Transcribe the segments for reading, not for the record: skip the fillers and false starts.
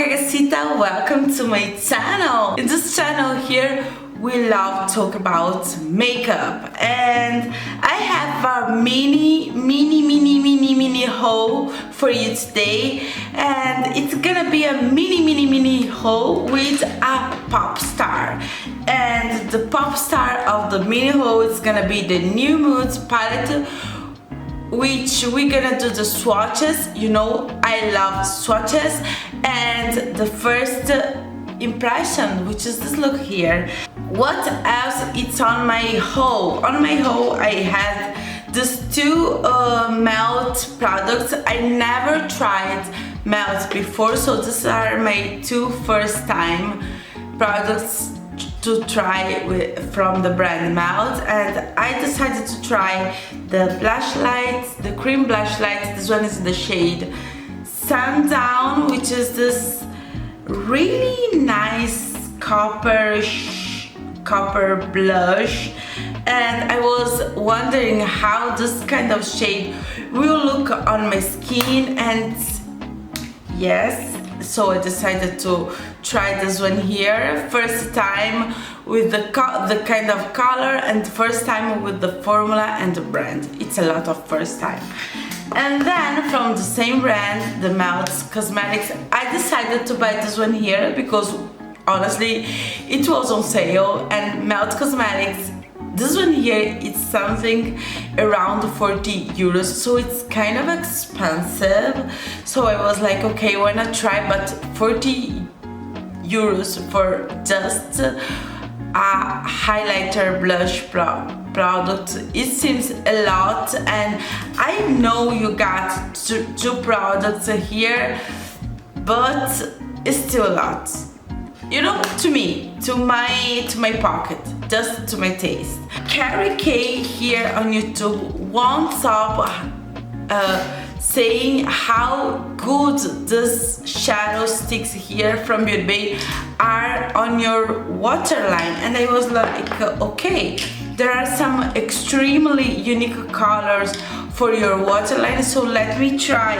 ragazzita, welcome to my channel. In this channel here we love talk about makeup, and I have a mini haul for you today, and it's gonna be a mini haul with a pop star. And the pop star of the mini haul is gonna be the New Moods palette, which we're gonna do the swatches. You know I love swatches. And the first impression, which is this look here. What else it's on my haul? On my haul I had these two melt products. I never tried melt before, so these are my two first time products to try from the brand Melt. And I decided to try the blush lights, the cream blush lights. This one is the shade Sundown, which is this really nice copper blush, and I was wondering how this kind of shade will look on my skin, and yes, so I decided to try this one here. First time with the kind of color, and first time with the formula and the brand. It's a lot of first time. And then from the same brand, the Melt Cosmetics, I decided to buy this one here because honestly it was on sale. And Melt Cosmetics, this one here, it's something around 40 euros, so it's kind of expensive. So I was like, okay, why not try? But 40 euros for just a highlighter blush product, it seems a lot. And I know you got two products here, but it's still a lot, you know, to me, to my pocket, just to my taste. Carrie K here on YouTube won't stop saying how good these shadow sticks here from Beauty Bay are on your waterline. And I was like, okay, there are some extremely unique colors for your waterline, so let me try.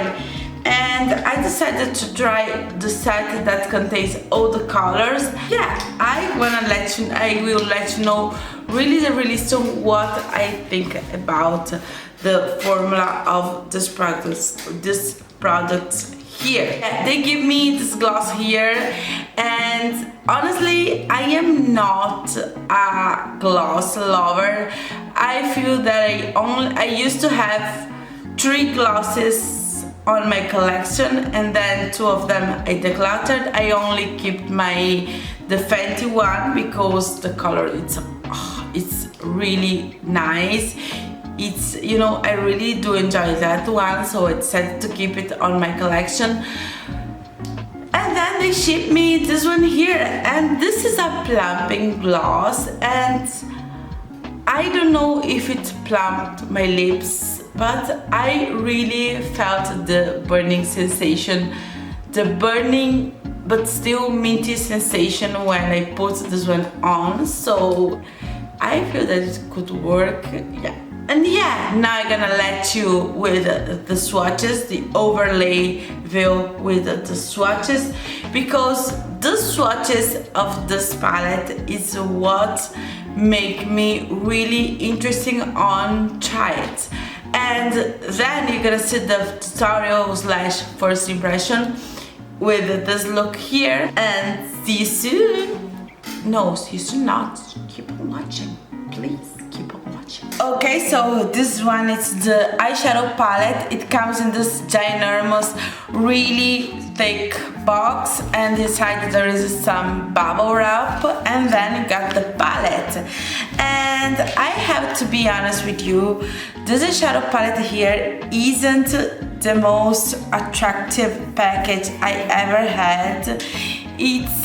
And I decided to try the set that contains all the colors. Yeah, I will let you know really soon what I think about the formula of this products here. They give me this gloss here, and honestly I am not a gloss lover. I feel that I used to have 3 glosses on my collection, and then 2 of them I decluttered. I only kept the Fenty one because the color it's really nice. It's, you know, I really do enjoy that one, so I decided to keep it on my collection. And then they shipped me this one here, and this is a plumping gloss, and I don't know if it plumped my lips, but I really felt the burning sensation, the burning but still minty sensation when I put this one on. So I feel that it could work, yeah. And yeah, now I'm gonna let you with the swatches, the overlay veil with the swatches, because the swatches of this palette is what make me really interesting on try it. And then you're gonna see the tutorial / first impression with this look here, and see you soon. No, see you soon not. Keep on watching, please. Keep on watching. Okay, so this one is the eyeshadow palette. It comes in this ginormous, really thick box, and inside there is some bubble wrap, and then you got the palette. And I have to be honest with you, this eyeshadow palette here isn't the most attractive package I ever had. It's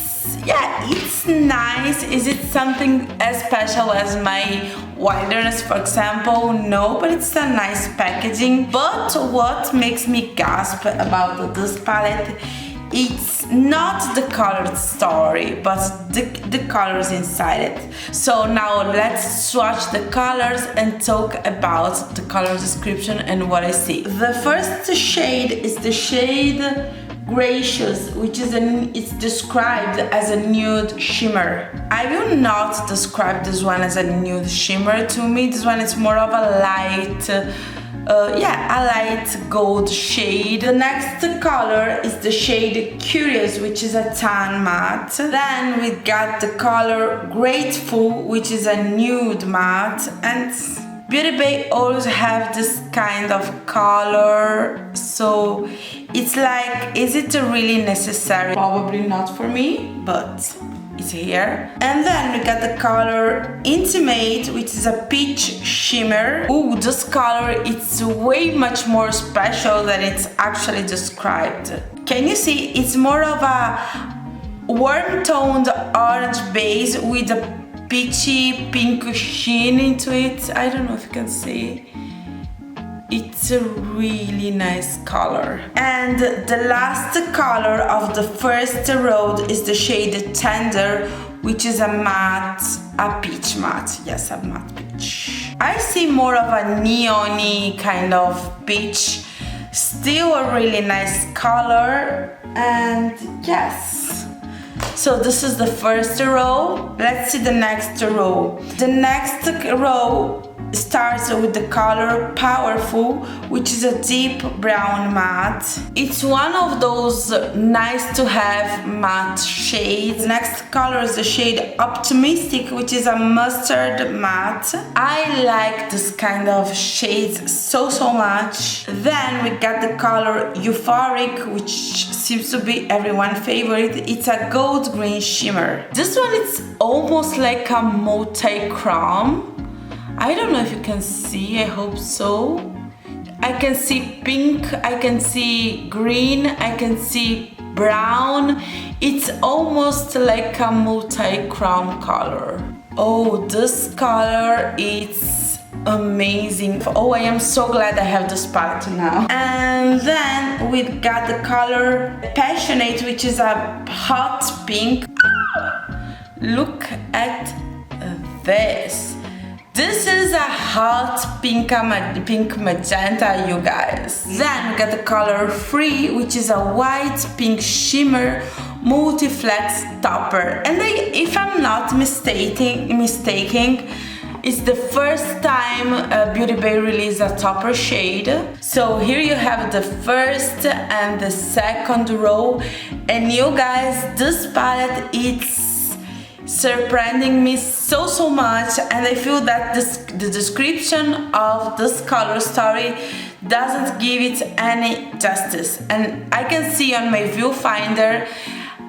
nice. Is it something as special as my Wilderness, for example? No, but it's a nice packaging. But what makes me gasp about this palette, it's not the colored story, but the colors inside it. So now let's swatch the colors and talk about the color description and what I see. The first shade is the shade Gracious, which is it's described as a nude shimmer. I will not describe this one as a nude shimmer. To me, this one is more of a light, a light gold shade. The next color is the shade Curious, which is a tan matte. Then we got the color Grateful, which is a nude matte. And Beauty Bay always have this kind of color, so it's like, is it really necessary? Probably not for me, but it's here. And then we got the color Intimate, which is a peach shimmer. Ooh, this color, it's way much more special than it's actually described. Can you see? It's more of a warm toned orange base with a peachy pink sheen into it. I don't know if you can see. It's a really nice color. And the last color of the first row is the shade Tender, which is a matte, a peach matte. Yes, a matte peach. I see more of a neon-y kind of peach. Still a really nice color. And yes. So this is the first row. Let's see the next row. The next row starts with the color Powerful, which is a deep brown matte. It's one of those nice to have matte shades. Next color is the shade Optimistic, which is a mustard matte. I like this kind of shades so much. Then we got the color Euphoric, which seems to be everyone's favorite. It's a gold green shimmer. This one is almost like a multi-chrome. I don't know if you can see, I hope so. I can see pink, I can see green, I can see brown. It's almost like a multi-chrome color. Oh, this color is amazing. Oh, I am so glad I have this palette now. And then we got the color Passionate, which is a hot pink. Look at this. This is a hot pink magenta, you guys. Then we got the color Free, which is a white pink shimmer multi-flex topper. And if I'm not mistaken, it's the first time Beauty Bay released a topper shade. So here you have the first and the second row. And you guys, this palette, it's surprising me so much, and I feel that the description of this color story doesn't give it any justice. And I can see on my viewfinder,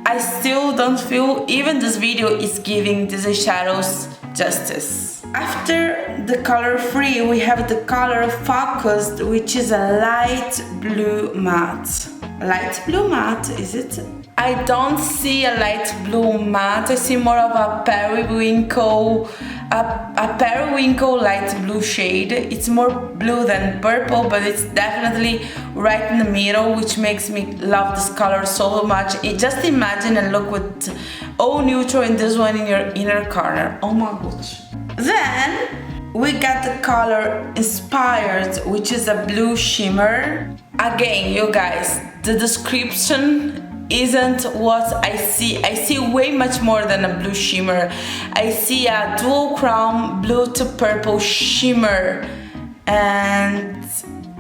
I still don't feel even this video is giving these shadows justice. After the color Free, we have the color Focused, which is a light blue matte. Light blue matte, is it? I don't see a light blue matte. I see more of a periwinkle, a periwinkle light blue shade. It's more blue than purple, but it's definitely right in the middle, which makes me love this color so much. Just imagine a look with all neutral and this one in your inner corner. Oh my gosh. Then we got the color Inspired, which is a blue shimmer. Again, you guys, the description isn't what I see. I see way much more than a blue shimmer. I see a dual chrome blue to purple shimmer and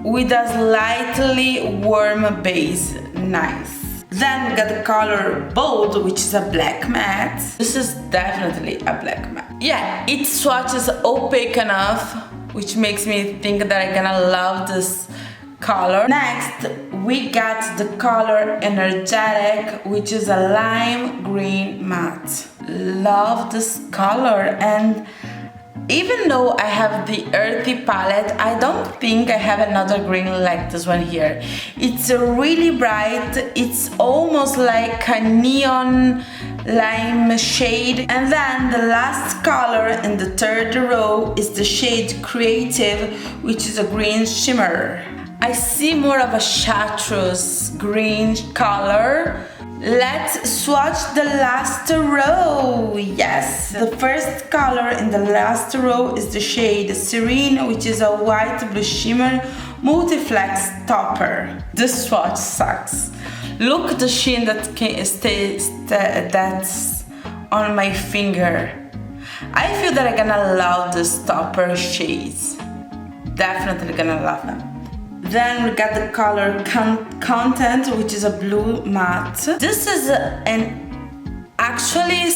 with a slightly warm base. Nice. Then we got the color Bold, which is a black matte. This is definitely a black matte. Yeah, it swatches opaque enough, which makes me think that I'm gonna love this color. Next, we got the color Energetic, which is a lime green matte. Love this color, and even though I have the earthy palette, I don't think I have another green like this one here. It's really bright, it's almost like a neon lime shade. And then the last color in the third row is the shade Creative, which is a green shimmer. I see more of a chartreuse green color. Let's swatch the last row. Yes, the first color in the last row is the shade Serene, which is a white blue shimmer multi-flex topper. This swatch sucks. Look at the sheen that's on my finger. I feel that I'm gonna love the stopper shades. Definitely gonna love them. Then we got the color Content, which is a blue matte. This is an actually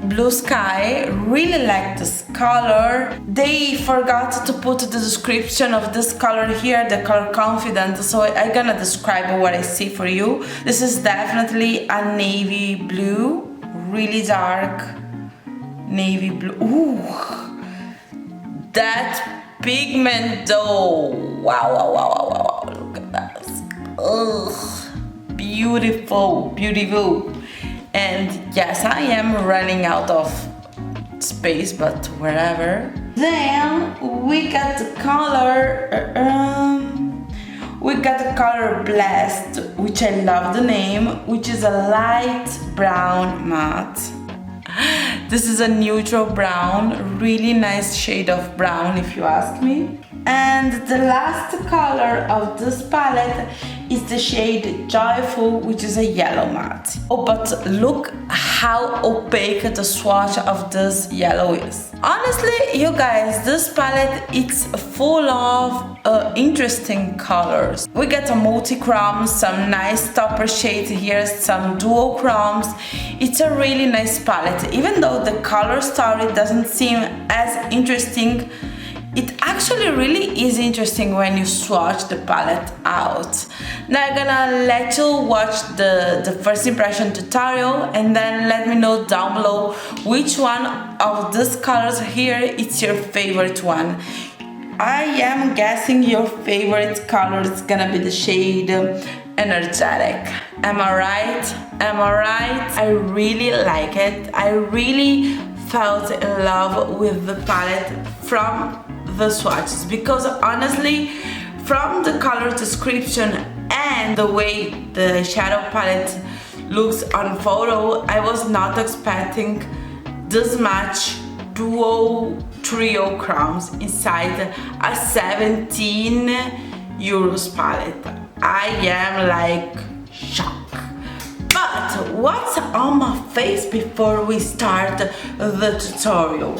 blue sky. Really like this color. They forgot to put the description of this color here, the color Confident, so I'm gonna describe what I see for you. This is definitely a navy blue, really dark navy blue. Ooh, that pigment though, wow, look at that. Ugh, beautiful. And yes, I am running out of space, but wherever. Then we got the color Blessed, which I love the name, which is a light brown matte. This is a neutral brown, really nice shade of brown if you ask me. And the last color of this palette is the shade Joyful, which is a yellow matte. Oh, but look how opaque the swatch of this yellow is. Honestly, you guys, this palette, it's full of interesting colors. We get a multi-chrome, some nice topper shades here, some dual chromes. It's a really nice palette. Even though the color story doesn't seem as interesting, it actually really is interesting when you swatch the palette out. Now I'm gonna let you watch the first impression tutorial and then let me know down below which one of these colors here is your favorite one. I am guessing your favorite color is gonna be the shade Energetic. Am I right? I really like it. I really felt in love with the palette from the swatches, because honestly, from the color description and the way the shadow palette looks on photo, I was not expecting this much trio crowns inside a 17 euros palette. I am like shocked. But what's on my face before we start the tutorial?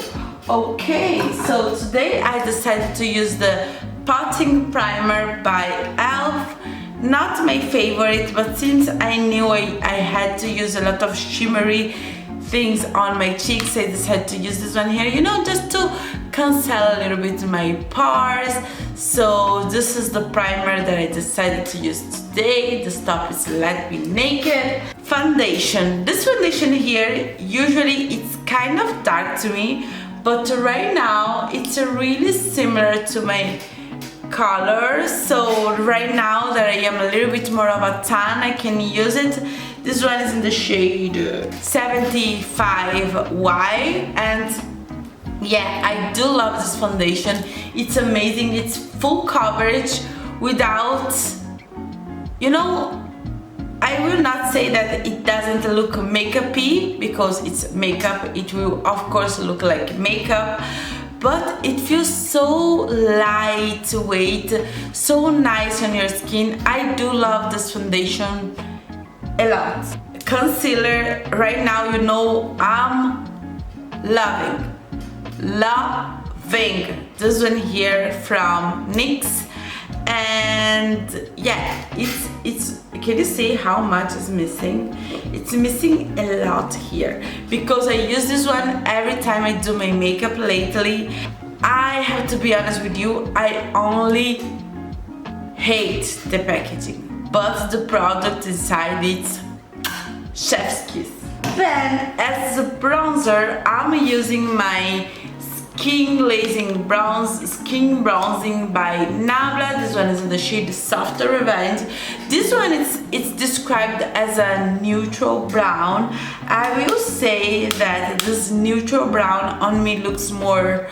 Okay, so today I decided to use the Potting Primer by e.l.f. Not my favorite, but since I knew I had to use a lot of shimmery things on my cheeks, I decided to use this one here, you know, just to cancel a little bit my pores. So this is the primer that I decided to use today. The stuff is Let Me Naked. Foundation. This foundation here, usually it's kind of dark to me, but right now it's really similar to my color. So right now that I am a little bit more of a tan, I can use it. This one is in the shade 75Y, and yeah, I do love this foundation. It's amazing. It's full coverage without, you know, I will not say that it doesn't look makeup-y, because it's makeup. It will of course look like makeup, but it feels so lightweight, so nice on your skin. I do love this foundation a lot. Concealer, right now, you know, I'm loving this one here from NYX, and yeah, it's can you see how much is missing? It's missing a lot here, because I use this one every time I do my makeup lately. I have to be honest with you, I only hate the packaging, but the product inside, it's chef's kiss. Then as a bronzer, I'm using my Skin Bronzing by Nabla. This one is in the shade Softer Revenge. This one it's described as a neutral brown. I will say that this neutral brown on me looks more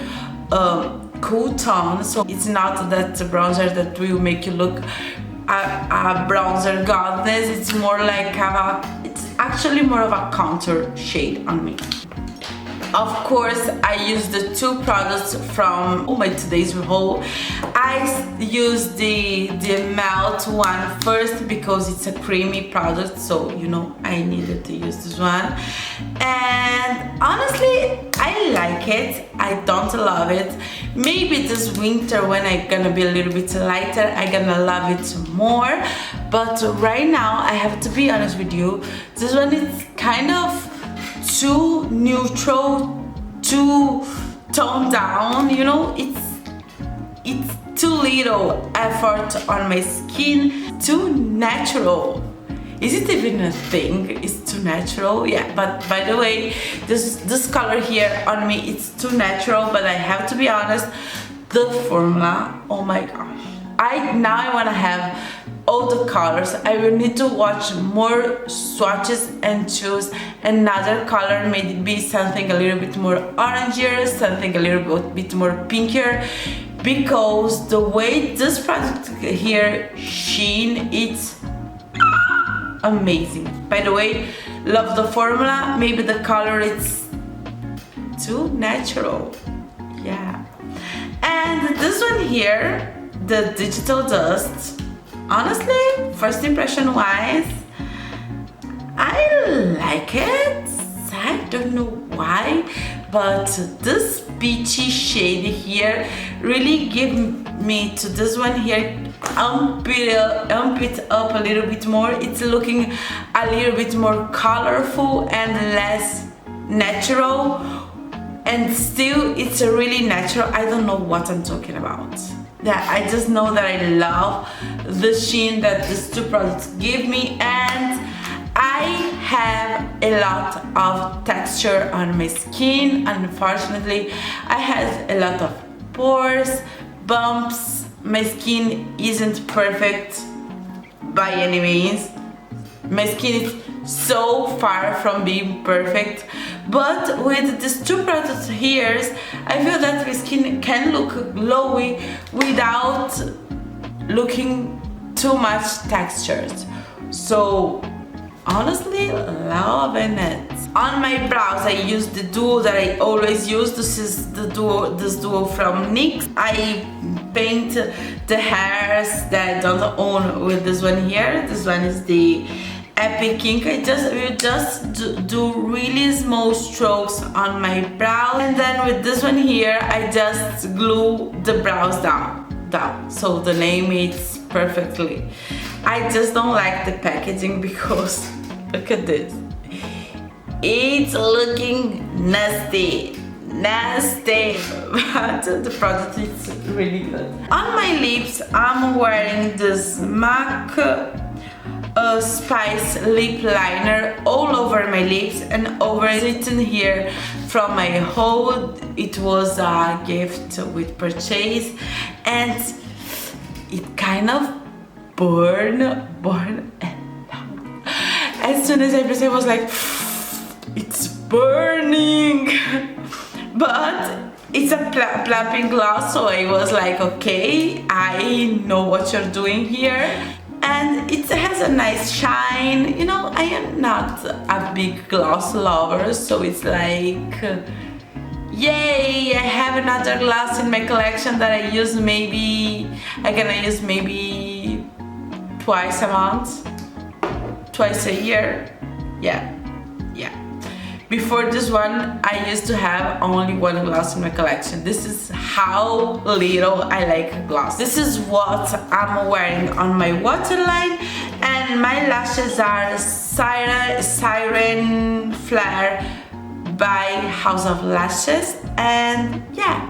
cool tone, so it's not that bronzer that will make you look a bronzer goddess. It's more like it's actually more of a contour shade on me. Of course, I used the two products from my today's haul. I used the melt one first because it's a creamy product, so you know I needed to use this one. And honestly, I like it. I don't love it. Maybe this winter when I'm gonna be a little bit lighter, I'm gonna love it more. But right now, I have to be honest with you, this one is kind of too neutral, too toned down, you know, it's too little effort on my skin, too natural. Is it even a thing? It's too natural? Yeah, but by the way, this color here on me, it's too natural, but I have to be honest, the formula, oh my gosh. Now I wanna have all the colors. I will need to watch more swatches and choose another color, maybe something a little bit more orangier, something a little bit more pinkier, because the way this product here sheen, it's amazing. By the way, love the formula. Maybe the color it's too natural. Yeah. And this one here, the digital dust, honestly, first impression wise, I like it. I don't know why, but this peachy shade here really give me to this one here, amp it up a little bit more. It's looking a little bit more colorful and less natural, and still it's a really natural. I don't know what I'm talking about. Yeah, I just know that I love the sheen that these two products give me, and I have a lot of texture on my skin. Unfortunately, I have a lot of pores, bumps. My skin isn't perfect by any means. My skin is so far from being perfect, but with these two products here, I feel that my skin can look glowy without looking too much textures. So honestly, loving it. On my brows, I use the duo that I always use. This is the duo from NYX. I paint the hairs that I don't own with this one here. This one is the Epic Ink. I will just do really small strokes on my brow, and then with this one here, I just glue the brows down. So the name is perfectly. I just don't like the packaging because look at this. It's looking nasty, but the product is really good. On my lips, I'm wearing this MAC Spice lip liner all over my lips and over it in here from my haul. It was a gift with purchase, and it kind of burned and down. As soon as I pressed it, I was like, it's burning. But it's a plumping gloss, so I was like, okay, I know what you're doing here. And it has a nice shine. You know, I am not a big gloss lover, so it's like, yay, I have another gloss in my collection that I'm gonna use maybe twice a month, twice a year. Yeah. Before this one, I used to have only one gloss in my collection. This is how little I like gloss. This is what I'm wearing on my waterline, and my lashes are Siren Flare by House of Lashes, and yeah,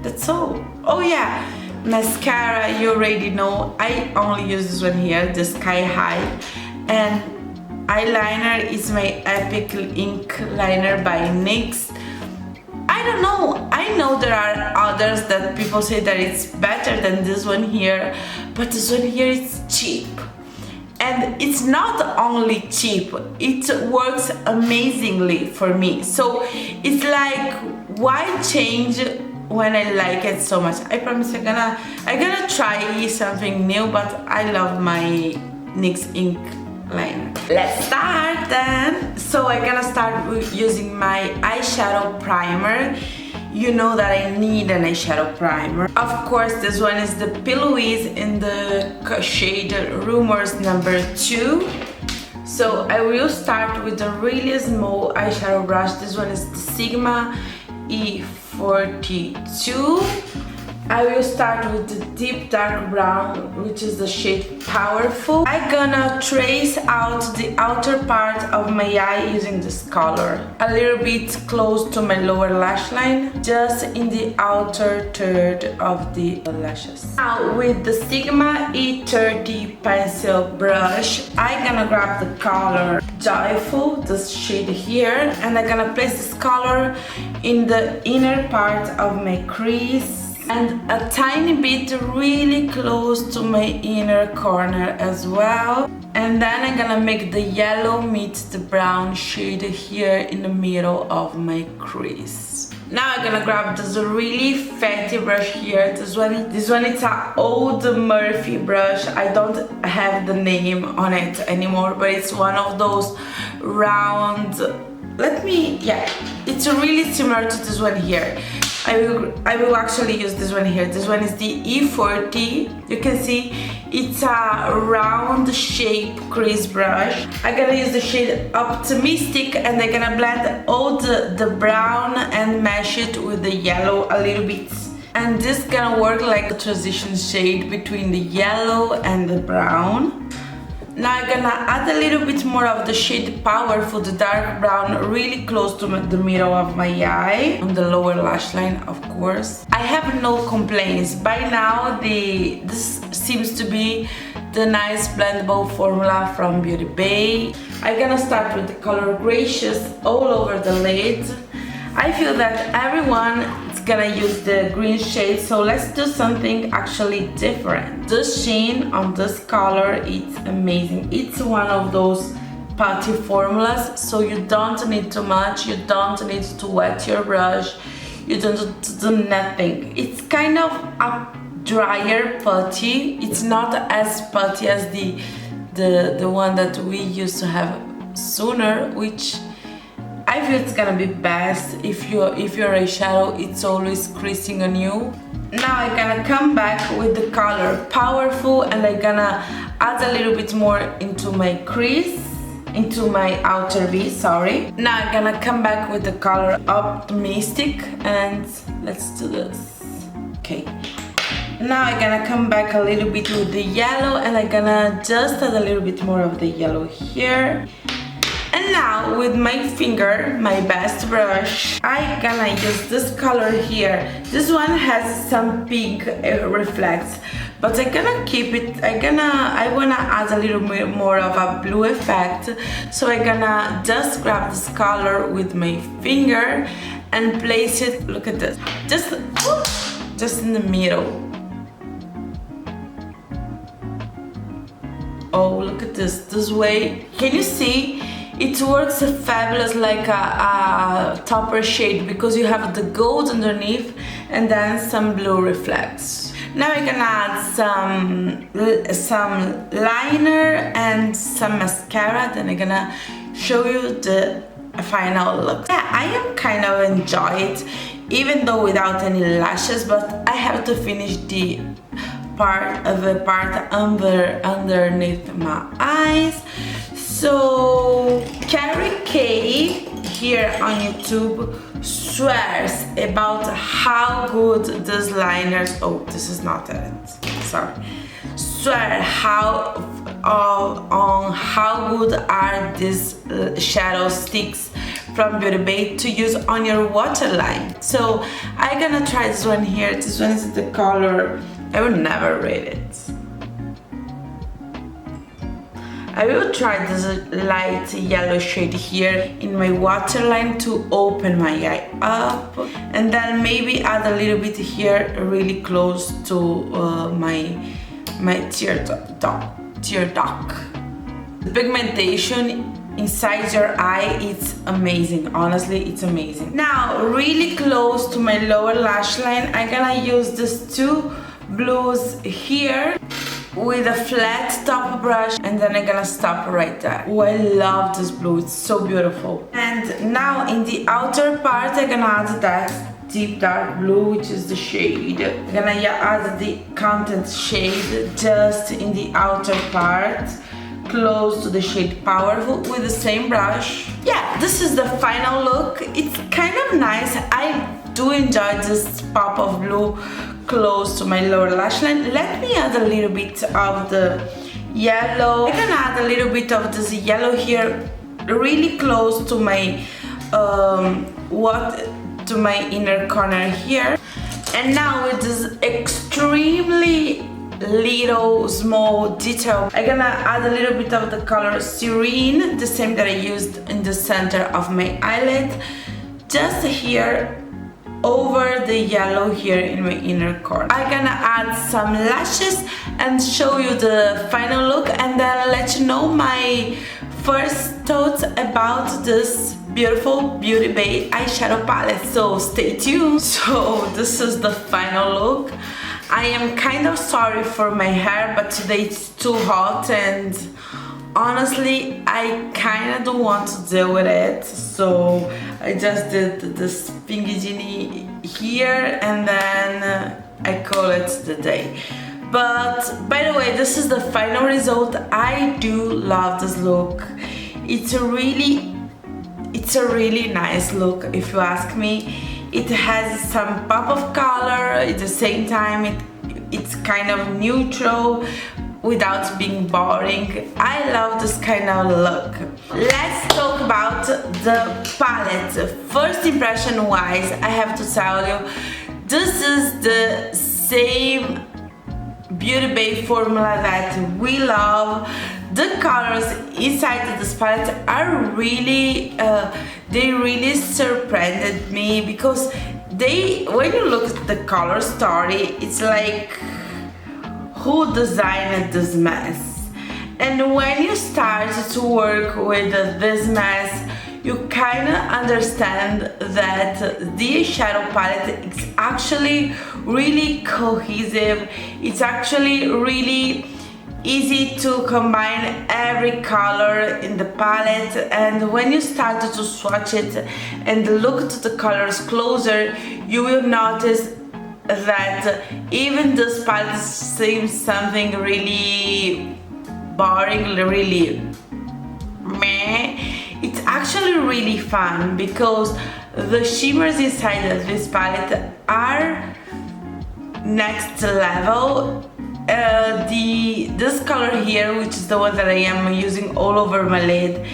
that's all. Oh yeah, mascara, you already know, I only use this one here, the Sky High, and eyeliner is my Epic Ink liner by NYX. I don't know, I know there are others that people say that it's better than this one here, but this one here is cheap. And it's not only cheap, it works amazingly for me. So it's like, why change when I like it so much? I promise I'm gonna try something new, but I love my NYX ink liner. Let's start then. So So I'm gonna start with using my eyeshadow primer. You know that I need an eyeshadow primer. Of course, this one is the Pillowies in the shade Rumors number 2. So I will start with a really small eyeshadow brush. This one is the Sigma E42. I will start with the deep dark brown, which is the shade Powerful. I'm gonna trace out the outer part of my eye using this color. A little bit close to my lower lash line, just in the outer third of the lashes. Now with the Sigma E30 pencil brush, I'm gonna grab the color Joyful, this shade here, and I'm gonna place this color in the inner part of my crease and a tiny bit really close to my inner corner as well. And then I'm gonna make the yellow meet the brown shade here in the middle of my crease. Now I'm gonna grab this really fatty brush here. This one is an old Murphy brush. I don't have the name on it anymore, but it's one of those round, it's really similar to this one here. I will actually use this one here. This one is the E40. You can see it's a round shape crease brush. I'm gonna use the shade Optimistic, and I'm gonna blend all the brown and mesh it with the yellow a little bit. And this gonna work like a transition shade between the yellow and the brown. Now I'm gonna add a little bit more of the shade Powerful, the dark brown, really close to the middle of my eye, on the lower lash line, of course. I have no complaints. By now, this seems to be the nice blendable formula from Beauty Bay. I'm gonna start with the color Gracious all over the lid. I feel that everyone is gonna use the green shade, so let's do something actually different. The sheen on this color, it's amazing. It's one of those putty formulas, so you don't need too much, you don't need to wet your brush, you don't need to do nothing. It's kind of a drier putty. It's not as putty as the one that we used to have sooner, which I feel it's gonna be best if your eyeshadow it's always creasing on you. Now I'm gonna come back with the color Powerful, and I'm gonna add a little bit more into my crease, into my outer V, sorry. Now I'm gonna come back with the color Optimistic, and let's do this. Okay. Now I'm gonna come back a little bit with the yellow, and I'm gonna just add a little bit more of the yellow here. And now with my finger, my best brush, I'm gonna use this color here. This one has some pink reflects, but I'm gonna keep it, I wanna add a little bit more of a blue effect. So I'm gonna just grab this color with my finger and place it, look at this, just in the middle. Oh, look at this way. Can you see? It works fabulous like a topper shade, because you have the gold underneath and then some blue reflects. Now I'm gonna add some liner and some mascara, then I'm gonna show you the final look. Yeah, I am kind of enjoy it, even though without any lashes, but I have to finish the part underneath my eyes. So Carrie K here on YouTube swears about how good these liners, oh, this is not it, sorry, swear on how good are these shadow sticks from Beauty Bay to use on your waterline. So I'm gonna try this one here. This one is the color, I will never read it. I will try this light yellow shade here in my waterline to open my eye up, and then maybe add a little bit here really close to my tear duct. The pigmentation inside your eye, it's amazing. Honestly, it's amazing. Now, really close to my lower lash line, I'm gonna use these two blues here. with a flat top brush, and then I'm gonna stop right there. Oh, I love this blue, it's so beautiful. And now in the outer part I'm gonna add that deep dark blue, which is the shade. I'm gonna add the content shade just in the outer part, close to the shade Powerful, with the same brush. Yeah, this is the final look. It's kind of nice. I do enjoy this pop of blue close to my lower lash line. Let me add a little bit of the yellow. I can add a little bit of this yellow here, really close to my to my inner corner here. And now with this extremely little small detail, I'm gonna add a little bit of the color Serene, the same that I used in the center of my eyelid, just here over the yellow here in my inner corner. I'm gonna add some lashes and show you the final look, and then let you know my first thoughts about this beautiful Beauty Bay eyeshadow palette, so stay tuned. So this is the final look. I am kind of sorry for my hair, but today it's too hot and honestly I kind of don't want to deal with it, so I just did this pinky here and then I call it the day. But by the way, this is the final result. I do love this look. It's a really nice look if you ask me. It has some pop of color, at the same time it's kind of neutral without being boring. I love this kind of look. Let's talk about the palette. First impression wise, I have to tell you, this is the same Beauty Bay formula that we love. The colors inside this palette are really, they really surprised me, because when you look at the color story, it's like, who designed this mess? And when you start to work with this mess, you kind of understand that the shadow palette is actually really cohesive. It's actually really easy to combine every color in the palette, and when you start to swatch it and look at the colors closer, you will notice that even this palette seems something really boring, really meh. It's actually really fun because the shimmers inside of this palette are next level. This color here, which is the one that I am using all over my lid,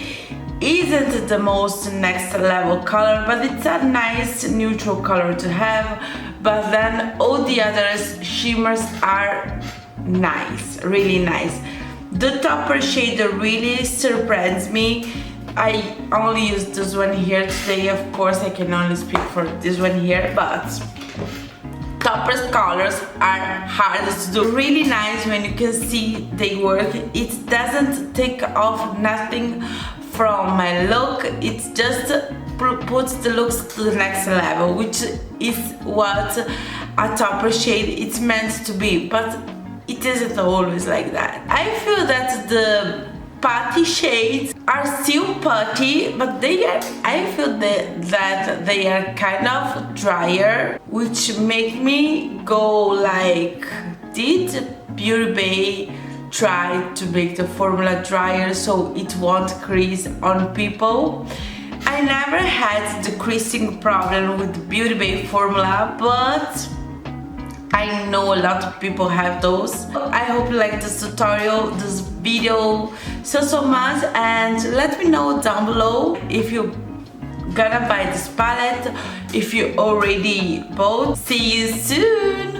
isn't the most next level color, but it's a nice neutral color to have. But then all the other shimmers are nice, really nice. The topper shade really surprised me. I only used this one here today. Of course I can only speak for this one here, but topper's colors are hard to do. Really nice when you can see they work. It doesn't take off nothing from my look. It just puts the looks to the next level, which is what a topper shade is meant to be, but it isn't always like that. I feel that the putty shades are still putty, but I feel that they are kind of drier, which make me go like, did Beauty Bay try to make the formula drier so it won't crease on people? I never had the creasing problem with Beauty Bay formula, but I know a lot of people have those. I hope you like this tutorial, this video so much, and let me know down below if you're gonna buy this palette, if you already bought. See you soon!